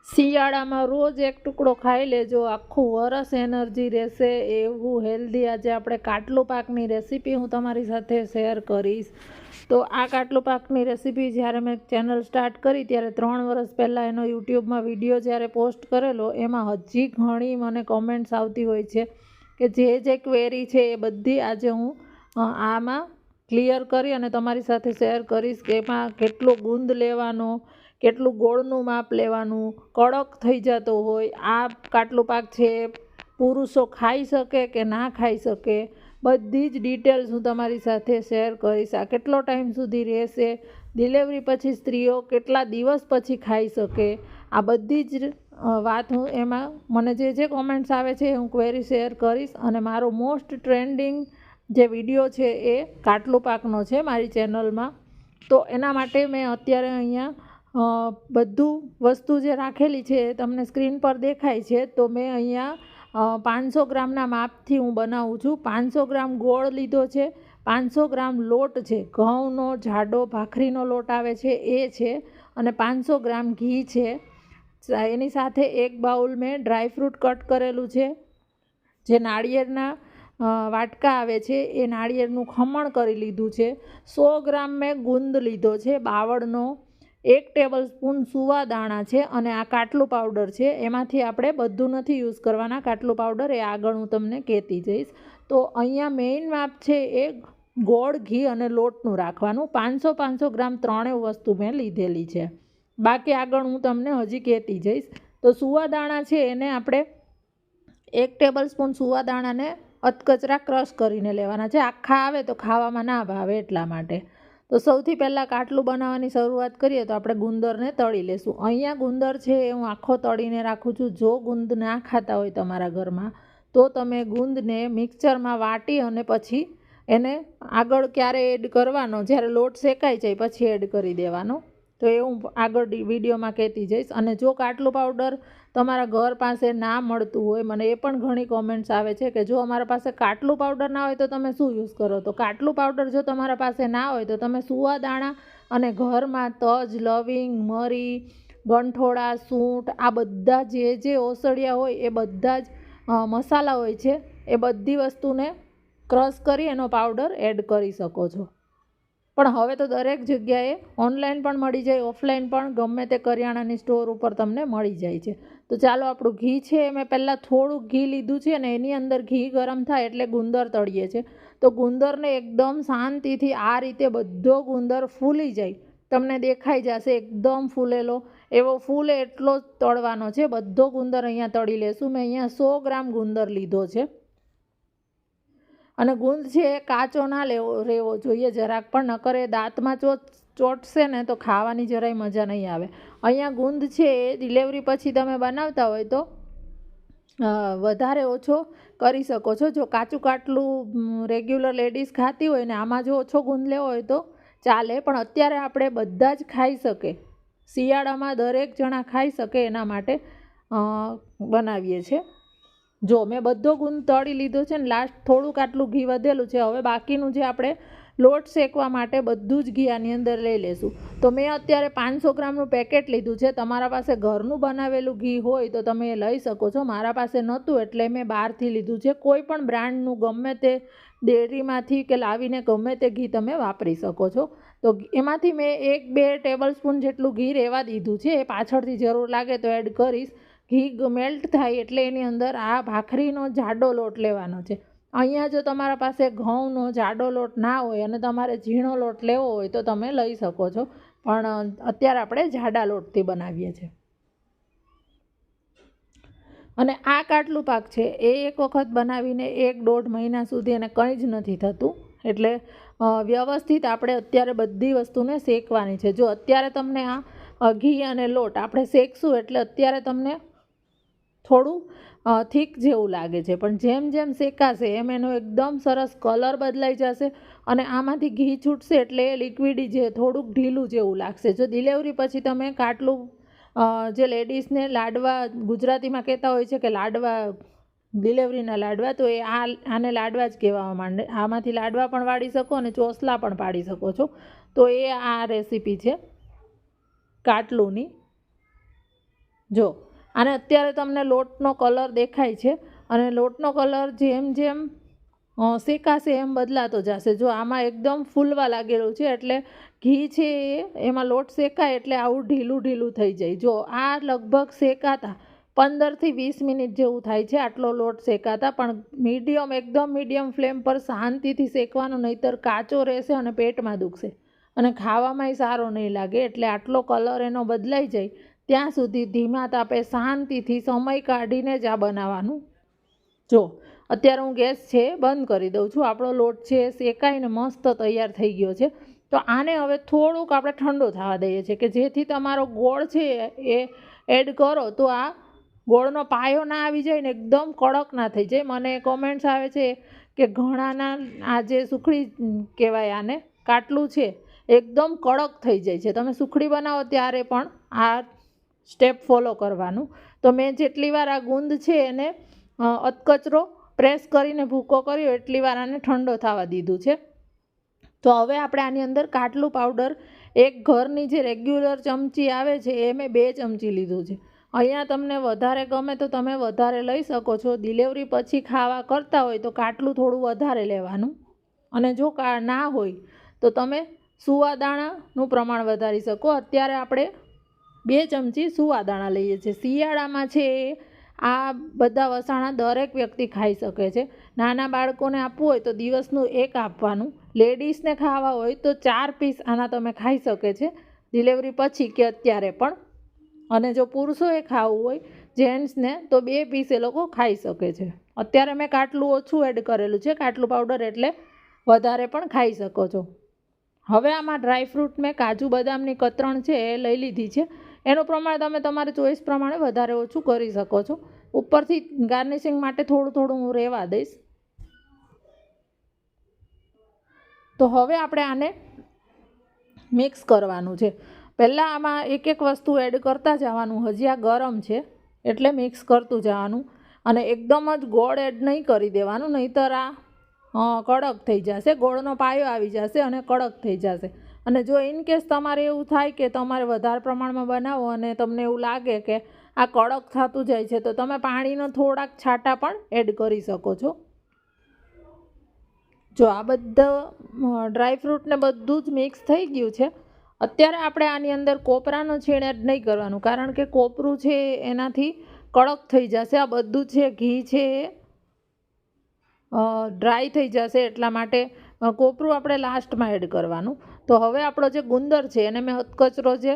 શિયાળામાં રોજ એક ટુકડો ખાઈ લેજો, આખું વરસ એનર્જી રહેશે એવું હેલ્ધી. આજે આપણે કાટલું પાકની રેસીપી હું તમારી સાથે શેર કરીશ. તો આ કાટલું પાકની રેસીપી જ્યારે મેં ચેનલ સ્ટાર્ટ કરી ત્યારે 3 વર્ષ પહેલાં એનો યુટ્યુબમાં વિડીયો જ્યારે પોસ્ટ કરેલો, એમાં હજી ઘણી મને કોમેન્ટ્સ આવતી હોય છે કે જે ક્વેરી છે એ બધી આજે હું આમાં ક્લિયર કરી અને તમારી સાથે શેર કરીશ કે એમાં કેટલો ગુંદ લેવાનો, કેટલું ગોળનું માપ લેવાનું, કડક થઈ જતો હોય, આ કાટલું પાક છે પુરુષો ખાઈ શકે કે ના ખાઈ શકે, બધી જ ડિટેલ્સ હું તમારી સાથે શેર કરીશ. આ કેટલો ટાઈમ સુધી રહેશે, ડિલિવરી પછી સ્ત્રીઓ કેટલા દિવસ પછી ખાઈ શકે, આ બધી જ વાત હું એમાં મને જે કોમેન્ટ્સ આવે છે હું ક્વેરી શેર કરીશ. અને મારો મોસ્ટ ટ્રેન્ડિંગ જે વિડીયો છે એ કાટલું પાકનો છે મારી ચેનલમાં. તો એના માટે મેં અત્યારે અહીંયા બધું વસ્તુ જે રાખેલી છે તમને સ્ક્રીન પર દેખાય છે. તો મેં અહીંયા 500 ગ્રામના માપથી હું બનાવું છું. 500 ગ્રામ ગોળ લીધો છે, 500 ગ્રામ લોટ છે, ઘઉંનો જાડો ભાખરીનો લોટ આવે છે એ છે, અને 500 ગ્રામ ઘી છે. એની સાથે 1 બાઉલ મેં ડ્રાયફ્રૂટ કટ કરેલું છે, જે નાળિયેરના વાટકા આવે છે એ નાળિયેરનું ખમણ કરી લીધું છે. 100 ગ્રામ મેં ગુંદ લીધો છે બાવળનો, 1 ટેબલ સ્પૂન સુવા દાણા છે, અને આ કાટલું પાવડર છે. એમાંથી આપણે બધું નથી યુઝ કરવાના, કાટલું પાવડર એ આગળ હું તમને કહેતી જઈશ. તો અહીંયા મેઇન માપ છે એ ગોળ, ઘી અને લોટનું રાખવાનું. 500 ગ્રામ ત્રણેય વસ્તુ મેં લીધેલી છે, બાકી આગળ હું તમને હજી કહેતી જઈશ. તો સુવા દાણા છે એને આપણે 1 ટેબલ સ્પૂન સુવા દાણાને અધકચરા ક્રશ કરીને લેવાના છે. આખા આવે તો ખાવામાં ના ભાવે એટલા માટે. તો સૌથી પહેલાં કાટલું બનાવવાની શરૂઆત કરીએ તો આપણે ગુંદરને તળી લેશું. અહીંયા ગુંદર છે એ હું આખો તળીને રાખું છું. જો ગુંદ ના ખાતા હોય તમારા ઘરમાં તો તમે ગુંદને મિક્સરમાં વાટી અને પછી એને આગળ ક્યારે એડ કરવાનો, જ્યારે લોટ શેકાઈ જાય પછી એડ કરી દેવાનો. તો એ હું આગળ વિડીયોમાં કહેતી જઈશ. અને જો કાટલું પાવડર તમારા ઘર પાસે ના મળતું હોય, મને એ પણ ઘણી કોમેન્ટ્સ આવે છે કે જો અમારા પાસે કાટલું પાવડર ના હોય તો તમે શું યુઝ કરો. તો કાટલું પાવડર જો તમારા પાસે ના હોય તો તમે સુવા દાણા અને ઘરમાં તજ, લવિંગ, મરી, ગંઠોડા, સૂંઠ, આ બધા જે ઓસડિયા હોય એ બધા જ મસાલા હોય છે એ બધી વસ્તુને ક્રશ કરી એનો પાવડર એડ કરી શકો છો. પણ હવે તો દરેક જગ્યાએ ઓનલાઈન પણ મળી જાય, ઓફલાઈન પણ ગમે તે કરિયાણાની સ્ટોર ઉપર તમને મળી જાય છે. તો ચાલો, આપણું ઘી છે મેં પહેલાં થોડુંક ઘી લીધું છે અને એની અંદર ઘી ગરમ થાય એટલે ગુંદર તળીએ છીએ. તો ગુંદરને એકદમ શાંતિથી આ રીતે બધો ગુંદર ફૂલી જાય, તમને દેખાઈ જશે એકદમ ફૂલેલો, એવો ફૂલે એટલો જ તળવાનો છે. બધો ગુંદર અહીંયા તળી લેશું. મેં અહીંયા 100 ગ્રામ ગુંદર લીધો છે. અને ગુંદ છે એ કાચો ના રહેવો જોઈએ જરાક પણ, નકર એ દાંતમાં ચોટશે ને તો ખાવાની જરાય મજા નહીં આવે. અહીંયા ગુંદ છે એ ડિલિવરી પછી તમે બનાવતા હોય તો વધારે ઓછો કરી શકો છો. જો કાચું કાટલું રેગ્યુલર લેડીઝ ખાતી હોય ને આમાં જો ઓછો ગુંદ લેવો હોય તો ચાલે, પણ અત્યારે આપણે બધા જ ખાઈ શકે, શિયાળામાં દરેક જણા ખાઈ શકે એના માટે બનાવીએ છીએ. જો મેં બધો ગુંદ તળી લીધો છે ને લાસ્ટ થોડુંક આટલું ઘી વધેલું છે. હવે બાકીનું જે આપણે લોટ શેકવા માટે બધું જ ઘી આની અંદર લઈ લેશું. તો મેં અત્યારે 500 ગ્રામનું પેકેટ લીધું છે. તમારા પાસે ઘરનું બનાવેલું ઘી હોય તો તમે એ લઈ શકો છો. મારા પાસે નહોતું એટલે મેં બહારથી લીધું છે. કોઈ પણ બ્રાન્ડનું ગમે તે ડેરીમાંથી કે લાવીને ગમે તે ઘી તમે વાપરી શકો છો. તો એમાંથી મેં 1-2 ટેબલ સ્પૂન જેટલું ઘી રહેવા દીધું છે, એ પાછળથી જરૂર લાગે તો એડ કરીશ. ઘી મેલ્ટ થાય એટલે એની અંદર આ ભાખરીનો જાડો લોટ લેવાનો છે. અહીંયા જો તમારા પાસે ઘઉંનો જાડો લોટ ના હોય અને તમારે ઝીણો લોટ લેવો હોય તો તમે લઈ શકો છો, પણ અત્યારે આપણે જાડા લોટથી બનાવીએ છીએ. અને આ કાટલું પાક છે એ એક વખત બનાવીને 1-1.5 મહિના સુધી એને કંઈ જ નથી થતું. એટલે વ્યવસ્થિત આપણે અત્યારે બધી વસ્તુને શેકવાની છે. જો અત્યારે તમને આ ઘી અને લોટ આપણે શેકશું એટલે અત્યારે તમને થોડું થીક જેવું લાગે છે, પણ જેમ જેમ શેકાશે એમ એનો એકદમ સરસ કલર બદલાઈ જશે અને આમાંથી ઘી છૂટશે એટલે એ લિક્વિડી જે થોડુંક ઢીલું જેવું લાગશે. જો ડિલિવરી પછી તમે કાટલું જે લેડીઝને લાડવા ગુજરાતીમાં કહેતા હોય છે કે લાડવા, ડિલિવરીના લાડવા, તો એ આને લાડવા જ કહેવામાં માંડે. આમાંથી લાડવા પણ વાળી શકો અને ચોસલા પણ પાડી શકો છો. તો એ આ રેસીપી છે કાટલુંની. જો અને અત્યારે તમને લોટનો કલર દેખાય છે અને લોટનો કલર જેમ જેમ શેકાશે એમ બદલાતો જશે. જો આમાં એકદમ ફૂલવા લાગેલું છે એટલે ઘી છે એમાં લોટ શેકાય એટલે આવું ઢીલું ઢીલું થઈ જાય. જો આ લગભગ શેકાતા 15થી 20 મિનિટ જેવું થાય છે આટલો લોટ શેકાતા, પણ એકદમ મીડિયમ ફ્લેમ પર શાંતિથી શેકવાનો, નહીંતર કાચો રહેશે અને પેટમાં દુખશે અને ખાવામાંય સારો નહીં લાગે. એટલે આટલો કલર એનો બદલાઈ જાય ત્યાં સુધી ધીમા તાપે શાંતિથી સમય કાઢીને જ આ બનાવવાનું. જો અત્યારે હું ગેસ છે બંધ કરી દઉં છું. આપણો લોટ છે શેકાઈને મસ્ત તૈયાર થઈ ગયો છે. તો આને હવે થોડુંક આપણે ઠંડો થવા દઈએ છીએ કે જેથી તમારો ગોળ છે એ એડ કરો તો આ ગોળનો પાયો ના આવી જાય ને એકદમ કડક ના થઈ જાય. મને કોમેન્ટ્સ આવે છે કે ઘણાના આ જે સુખડી કહેવાય આને કાટલું છે એકદમ કડક થઈ જાય છે. તમે સુખડી બનાવો ત્યારે પણ આ સ્ટેપ ફોલો કરવાનું. તો મેં જેટલી વાર આ ગુંદ છે એને અધકચરો પ્રેસ કરીને ભૂકો કર્યો એટલી વાર આને ઠંડો થવા દીધું છે. તો હવે આપણે આની અંદર કાટલું પાવડર, એક ઘરની જે રેગ્યુલર ચમચી આવે છે એ મેં 2 ચમચી લીધું છે. અહીંયા તમને વધારે ગમે તો તમે વધારે લઈ શકો છો. ડિલિવરી પછી ખાવા કરતા હોય તો કાટલું થોડું વધારે લેવાનું, અને જો ના હોય તો તમે સુવાદાણાનું પ્રમાણ વધારી શકો. અત્યારે આપણે 2 ચમચી સુવાદાણા લઈએ છીએ. શિયાળામાં છે આ બધા વસાણા દરેક વ્યક્તિ ખાઈ શકે છે. નાના બાળકોને આપવું હોય તો દિવસનું 1 આપવાનું. લેડીઝને ખાવા હોય તો 4 પીસ આના તમે ખાઈ શકે છે ડિલિવરી પછી કે અત્યારે પણ. અને જો પુરુષોએ ખાવું હોય જેન્ટ્સને તો 2 પીસ એ લોકો ખાઈ શકે છે. અત્યારે મેં કાટલું ઓછું એડ કરેલું છે, કાટલું પાવડર, એટલે વધારે પણ ખાઈ શકો છો. હવે આમાં ડ્રાયફ્રૂટ મેં કાજુ બદામની કતરણ છે એ લઈ લીધી છે. એનું પ્રમાણ તમે તમારી ચોઈસ પ્રમાણે વધારે ઓછું કરી શકો છો. ઉપરથી ગાર્નિશિંગ માટે થોડું થોડું હું રહેવા દઈશ. તો હવે આપણે આને મિક્સ કરવાનું છે. પહેલાં આમાં એક વસ્તુ એડ કરતા જવાનું. હજી આ ગરમ છે એટલે મિક્સ કરતું જવાનું, અને એકદમ જ ગોળ એડ નહીં કરી દેવાનું, નહીંતર આ કડક થઈ જશે, ગોળનો પાયો આવી જશે અને કડક થઈ જશે. અને જો ઇનકેસ તમારે એવું થાય કે તમારે વધારે પ્રમાણમાં બનાવો અને તમને એવું લાગે કે આ કડક થતું જાય છે તો તમે પાણીનો થોડાક છાંટા પણ એડ કરી શકો છો. જો આ બધા ડ્રાયફ્રૂટને બધું જ મિક્સ થઈ ગયું છે. અત્યારે આપણે આની અંદર કોપરાનો છીણ એડ નહીં કરવાનું, કારણ કે કોપરું છે એનાથી કડક થઈ જશે. આ બધું છે ઘી છે ડ્રાય થઈ જશે, એટલા માટે કોપરું આપણે લાસ્ટમાં એડ કરવાનું. તો હવે આપણો જે ગુંદર છે એને મેં અધકચરો જે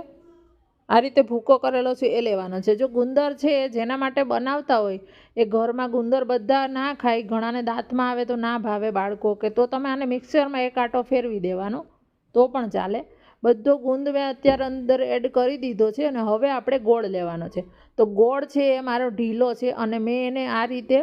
આ રીતે ભૂકો કરેલો છે એ લેવાનો છે. જો ગુંદર છે જેના માટે બનાવતા હોય એ ઘરમાં ગુંદર બધા ના ખાય, ઘણાને દાંતમાં આવે તો ના ભાવે બાળકો કે, તો તમે આને મિક્સરમાં એક આંટો ફેરવી દેવાનો તો પણ ચાલે. બધો ગુંદ મેં અત્યારે અંદર એડ કરી દીધો છે અને હવે આપણે ગોળ લેવાનો છે. તો ગોળ છે એ મારો ઢીલો છે અને મેં એને આ રીતે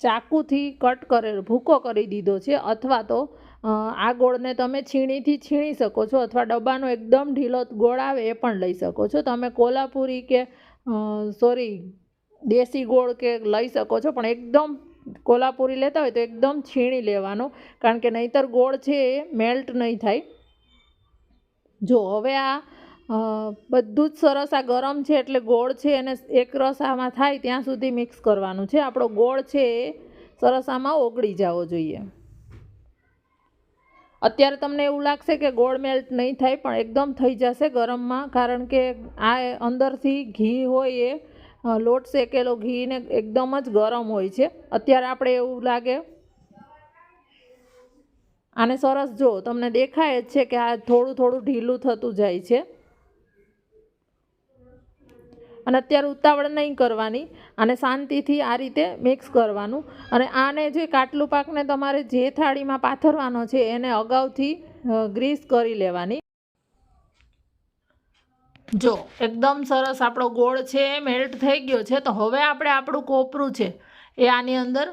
ચાકુથી કટ કરેલો ભૂકો કરી દીધો છે, અથવા તો આ ગોળને તમે છીણીથી છીણી શકો છો, અથવા ડબ્બાનો એકદમ ઢીલો ગોળ આવે એ પણ લઈ શકો છો. તમે કોલ્હાપુરી કે દેશી ગોળ કે લઈ શકો છો, પણ એકદમ કોલ્હાપુરી લેતા હોય તો એકદમ છીણી લેવાનો, કારણ કે નહીંતર ગોળ છે એ મેલ્ટ નહીં થાય. જો હવે આ બધું જ સરસ આ ગરમ છે એટલે ગોળ છે એને એક રસ આમાં થાય ત્યાં સુધી મિક્સ કરવાનું છે. આપણો ગોળ છે એ સરસ આમાં ઓગળી જવો જોઈએ. અત્યારે તમને એવું લાગશે કે ગોળ મેલ્ટ નહીં થાય, પણ એકદમ થઈ જશે ગરમમાં, કારણ કે આ અંદરથી ઘી હોય એ લોટ શેકેલો ઘીને એકદમ જ ગરમ હોય છે. અત્યારે આપણે એવું લાગે આને સરસ, જો તમને દેખાય જ છે કે આ થોડું થોડું ઢીલું થતું જાય છે. અને અત્યારે ઉતાવળ નહીં કરવાની, અને શાંતિથી આ રીતે મિક્સ કરવાનું. અને આને જે કાટલું પાકને તમારે જે થાળીમાં પાથરવાનો છે એને અગાઉથી ગ્રીસ કરી લેવાની. જો એકદમ સરસ આપણો ગોળ છે એ મેલ્ટ થઈ ગયો છે. તો હવે આપણે આપણું કોપરું છે એ આની અંદર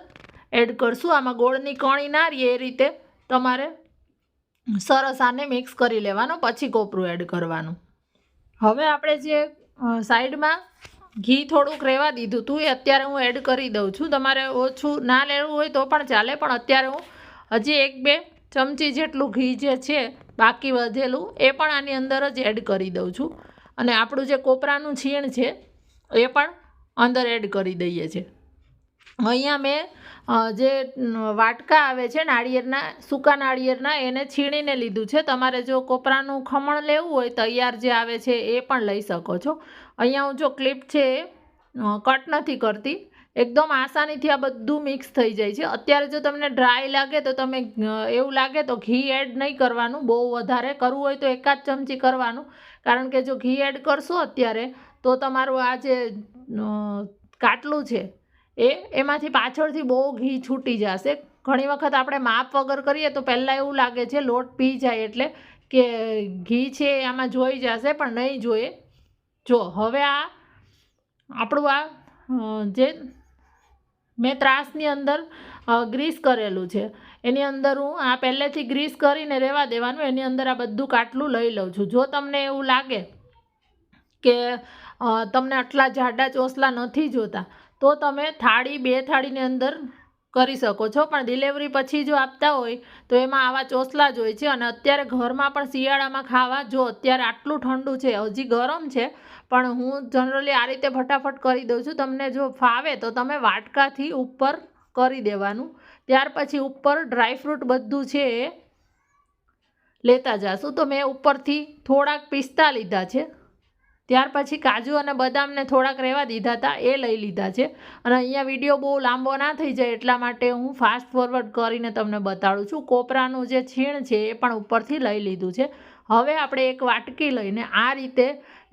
એડ કરશું. આમાં ગોળની કણી ના રહે એ રીતે તમારે સરસ આને મિક્સ કરી લેવાનો, પછી કોપરું એડ કરવાનું. હવે આપણે જે સાઈડમાં ઘી થોડુંક રહેવા દીધું હતું એ અત્યારે હું એડ કરી દઉં છું. તમારે ઓછું ના લેવું હોય તો પણ ચાલે, પણ અત્યારે હું હજી 1-2 ચમચી જેટલું ઘી જે છે બાકી વધેલું એ પણ આની અંદર જ એડ કરી દઉં છું. અને આપણું જે કોપરાનું છીણ છે એ પણ અંદર એડ કરી દઈએ છીએ. અહીંયા મેં જે વાટકા આવે છે નાળિયેરના, સૂકા નાળિયેરના, એને છીણીને લીધું છે. તમારે જો કોપરાનું ખમણ લેવું હોય તૈયાર જે આવે છે એ પણ લઈ શકો છો. અહીંયા હું જો ક્લિપ છે એ કટ નથી કરતી, એકદમ આસાનીથી આ બધું મિક્સ થઈ જાય છે. અત્યારે જો તમને ડ્રાય લાગે તો તમે એવું લાગે તો ઘી એડ નહીં કરવાનું, બહુ વધારે કરવું હોય તો 1 ચમચી કરવાનું, કારણ કે જો ઘી એડ કરશો અત્યારે તો તમારું આ જે કાટલું છે એમાંથી પાછળથી બહુ ઘી છૂટી જશે. ઘણી વખત આપણે માપ વગર કરીએ તો પહેલાં એવું લાગે છે લોટ પી જાય એટલે કે ઘી છે આમાં જોઈ જશે, પણ નહીં જોઈએ. જો હવે આ આપણું આ જે મેં ત્રાસની અંદર ગ્રીસ કરેલું છે એની અંદર હું આ પહેલેથી ગ્રીસ કરીને રહેવા દેવાનું, એની અંદર આ બધું કાટલું લઈ લઉં છું. જો તમને એવું લાગે કે તમને આટલા જાડા ચોસલા નથી જોતા તો તમે થાળી 2 થાળીની અંદર કરી શકો છો, પણ ડિલિવરી પછી જો આપતા હોય તો એમાં આવા ચોસલા જ હોય છે. અને અત્યારે ઘરમાં પણ શિયાળામાં ખાવા, જો અત્યારે આટલું ઠંડુ છે, હજી ગરમ છે, પણ હું જનરલી આ રીતે ફટાફટ કરી દઉં છું. તમને જો ફાવે તો તમે વાટકાથી ઉપર કરી દેવાનું, ત્યાર પછી ઉપર ડ્રાયફ્રૂટ બધું છે એ લેતા જાશું. તો મેં ઉપરથી થોડાક પિસ્તા લીધા છે, ત્યાર પછી કાજુ અને બદામને થોડાક રહેવા દીધા હતા એ લઈ લીધા છે. અને અહીંયા વિડીયો બહુ લાંબો ના થઈ જાય એટલા માટે હું ફાસ્ટ ફોરવર્ડ કરીને તમને બતાડું છું. કોપરાનું જે છીણ છે એ પણ ઉપરથી લઈ લીધું છે. હવે આપણે એક વાટકી લઈને આ રીતે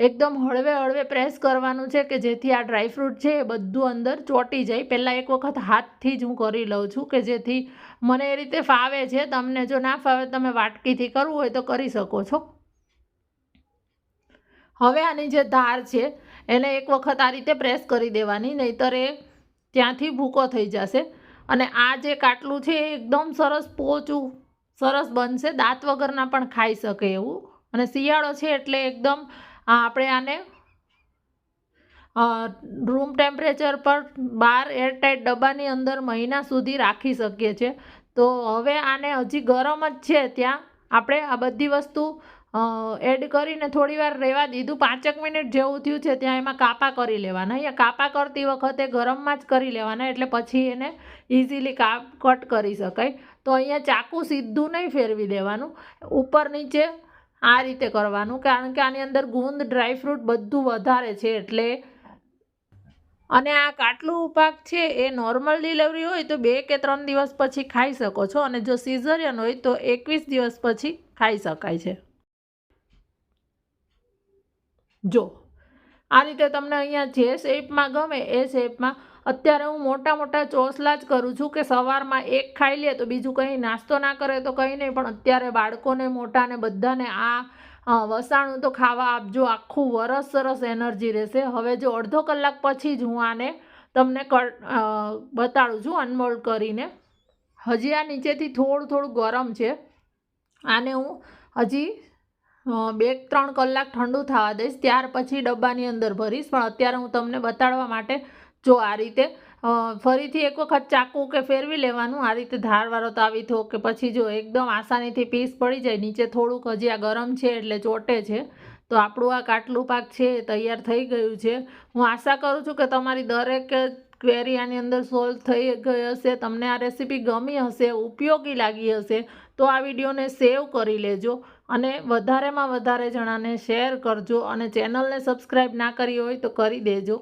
એકદમ હળવે હળવે પ્રેસ કરવાનું છે કે જેથી આ ડ્રાયફ્રૂટ છે એ બધું અંદર ચોંટી જાય. પહેલાં એક વખત હાથથી જ હું કરી લઉં છું કે જેથી મને એ રીતે ફાવે છે. તમને જો ના ફાવે તમે વાટકીથી કરવું હોય તો કરી શકો છો. હવે આની જે ધાર છે એને એક વખત આ રીતે પ્રેસ કરી દેવાની, નહીંતર એ ત્યાંથી ભૂકો થઈ જશે. અને આ જે કાટલું છે એ એકદમ સરસ પોચું સરસ બનશે, દાંત વગરના પણ ખાઈ શકે એવું. અને શિયાળો છે એટલે એકદમ આપણે આને રૂમ ટેમ્પરેચર પર બહાર એરટાઈટ ડબ્બાની અંદર મહિના સુધી રાખી શકીએ છીએ. તો હવે આને હજી ગરમ જ છે ત્યાં આપણે આ બધી વસ્તુ એડ કરીને થોડી વાર રહેવા દીધું. 5 મિનિટ જેવું થયું છે ત્યાં એમાં કાપા કરી લેવાના. અહીંયા કાપા કરતી વખતે ગરમમાં જ કરી લેવાના એટલે પછી એને ઇઝીલી કટ કરી શકાય. તો અહીંયા ચાકુ સીધું નહીં ફેરવી દેવાનું, ઉપર નીચે આ રીતે કરવાનું, કારણ કે આની અંદર ગુંદ ડ્રાયફ્રૂટ બધું વધારે છે એટલે. અને આ કાટલું પાક છે એ નોર્મલ ડિલિવરી હોય તો 2 કે 3 દિવસ પછી ખાઈ શકો છો, અને જો સિઝરિયન હોય તો 21 દિવસ પછી ખાઈ શકાય છે. જો આ રીતે તમને અહીંયા જે શેપમાં ગમે એ શેપમાં. અત્યારે હું મોટા મોટા ચોસલા જ કરું છું કે સવારમાં એક ખાઈ લે તો બીજું કંઈ નાસ્તો ના કરે તો કંઈ નહીં, પણ અત્યારે બાળકોને મોટાને બધાને આ વસાણું તો ખાવા આપજો, આખું વરસ સરસ એનર્જી રહેશે. હવે જો અડધો કલાક પછી જ હું આને તમને બતાડું છું અનમોલ્ડ કરીને. હજી આ નીચેથી થોડું ગરમ છે, આને હું હજી 2-3 કલાક ઠંડુ થવા દઈશ, ત્યાર પછી ડબ્બાની અંદર ભરીશ. પણ અત્યારે હું તમને બતાડવા માટે જો આ રીતે ફરીથી એક વખત ચાકુ કે ફેરવી લેવાનું, આ રીતે ધારવાળો તાવીથો કે પછી જો એકદમ આસાનીથી પીસ પડી જાય. નીચે થોડુંક હજી આ ગરમ છે એટલે ચોટે છે. તો આપણું આ કાટલું પાક છે એ તૈયાર થઈ ગયું છે. હું આશા કરું છું કે તમારી દરેક ક્વેરી આની અંદર સોલ્વ થઈ ગઈ હશે. તમને આ રેસીપી ગમી હશે, ઉપયોગી લાગી હશે તો આ વિડીયોને સેવ કરી લેજો અને વધારેમાં વધારે જણાને શેર કરજો. અને ચેનલને સબસ્ક્રાઈબ ના કરી હોય તો કરી દેજો.